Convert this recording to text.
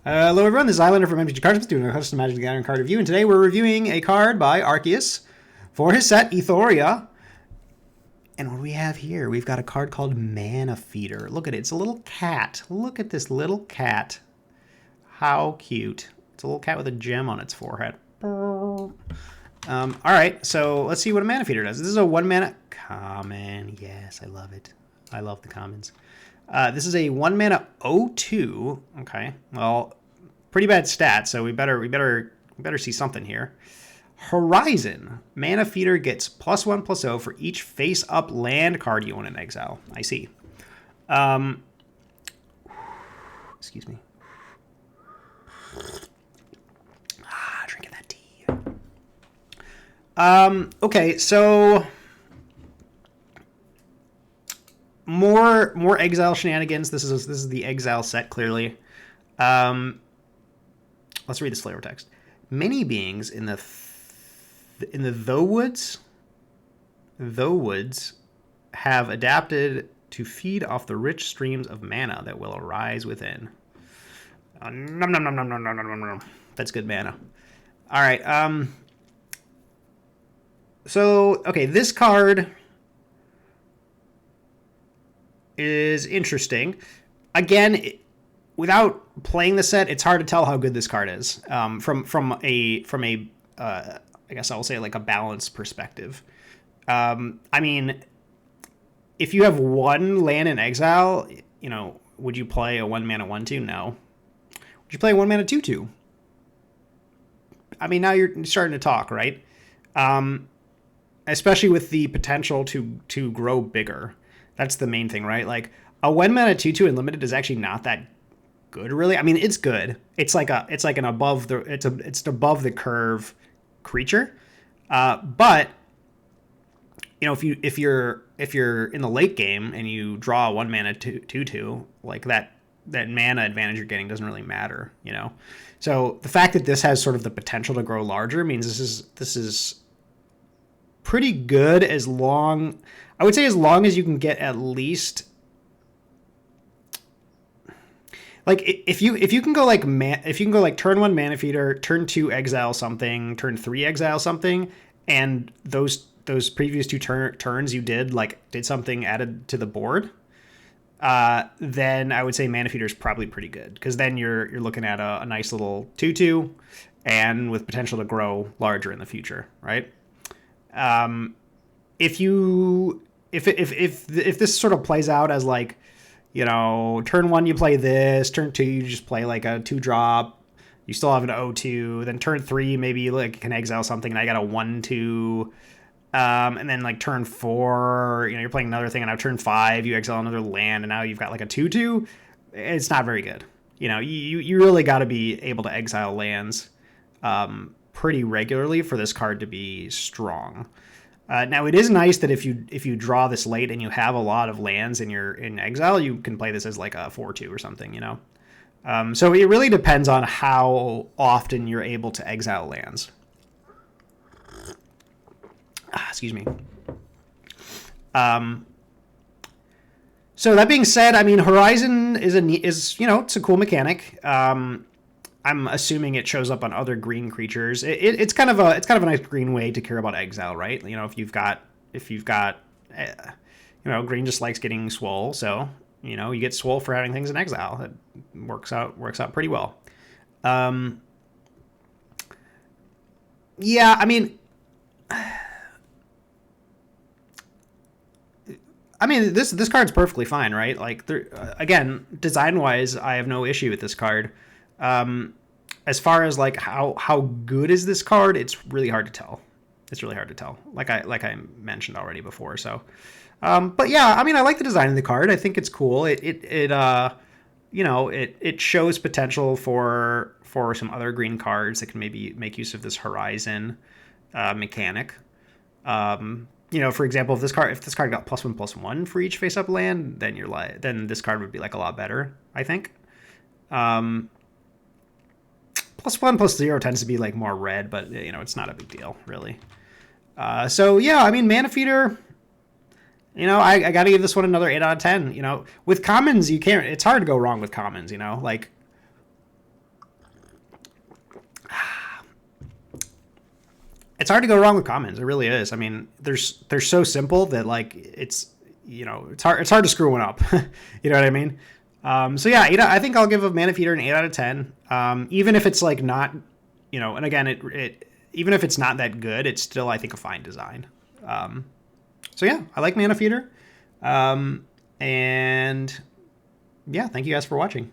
Hello everyone, this is Islander from MTGC Cards, doing a custom Magic the Gathering card review, and today we're reviewing a card by Arceus for his set Ethoria. And what do we have here? We've got a card called Mana Feeder. Look at it, it's a little cat. Look at this little cat. How cute. It's a little cat with a gem on its forehead. Alright, so let's see what a Mana Feeder does. This is a 1 mana common. Yes, I love it. I love the commons. This is a 1 mana 0/2. Okay, well, pretty bad stat, so we better see something here. Horizon. Mana Feeder gets +1/+0 for each face-up land card you own in exile. I see. Excuse me. Drinking that tea. Okay, so more exile shenanigans. This is the exile set, clearly. Let's read this flavor text. Many beings in the Woods have adapted to feed off the rich streams of mana that will arise within. Nom, nom, nom, nom, nom, nom, nom, nom. That's good mana. All right. So okay, this card is interesting. Again, without playing the set, it's hard to tell how good this card is from a I guess I'll say like a balanced perspective. I mean, if you have one land in exile, you know, would you play a 1 mana 1/2? No. Would you play a 1 mana 2/2? I mean, now you're starting to talk, right? Especially with the potential to grow bigger. That's the main thing, right? Like a 1 mana 2/2 in limited is actually not that good, really. I mean, it's good. It's like an above the curve creature. But you know, if you're in the late game and you draw a 1 mana 2/2, like that mana advantage you're getting doesn't really matter, you know. So the fact that this has sort of the potential to grow larger means this is pretty good, as long as you can get at least, like, if you can go like turn 1 Mana Feeder, turn 2 exile something, turn 3 exile something, and those previous two turns you did something added to the board, then I would say Mana Feeder is probably pretty good, because then you're looking at a nice little 2/2 and with potential to grow larger in the future, right? If this sort of plays out as, like, you know, turn 1 you play this, turn 2 you just play like a 2-drop, you still have an 0/2, then turn 3 maybe you like can exile something and I got a 1/2, and then like turn 4, you know, you're playing another thing, and now turn 5 you exile another land, and now you've got like a 2/2. It's not very good. You know, you really got to be able to exile lands pretty regularly for this card to be strong. Now, it is nice that if you draw this late and you have a lot of lands in exile, you can play this as like a 4/2 or something, you know. So it really depends on how often you're able to exile lands. Excuse me. So that being said, I mean, Horizon is you know, it's a cool mechanic. I'm assuming it shows up on other green creatures. It's kind of a nice green way to care about exile, right? You know, if you've got you know, green just likes getting swole, so you know, you get swole for having things in exile. It works out pretty well. Yeah, I mean, this card's perfectly fine, right? Like, again, design wise, I have no issue with this card. As far as like how good is this card, it's really hard to tell. Like I mentioned already before. So, but yeah, I mean, I like the design of the card. I think it's cool. You know, it shows potential for some other green cards that can maybe make use of this Horizon mechanic. You know, for example, if this card got +1/+1 for each face-up land, then this card would be like a lot better, I think. +1/+0 tends to be like more red, but you know, it's not a big deal, really. So yeah, I mean, Mana Feeder, you know, I got to give this one another 8 out of 10. You know, with commons, you can't. It's hard to go wrong with commons. You know, like it's hard to go wrong with commons. It really is. I mean, they're so simple that like it's it's hard to screw one up. You know what I mean? So yeah, I think I'll give a Mana Feeder an 8 out of 10. Even if it's like not, and again, it even if it's not that good, it's still, I think, a fine design. So yeah, I like Mana Feeder. And yeah, thank you guys for watching.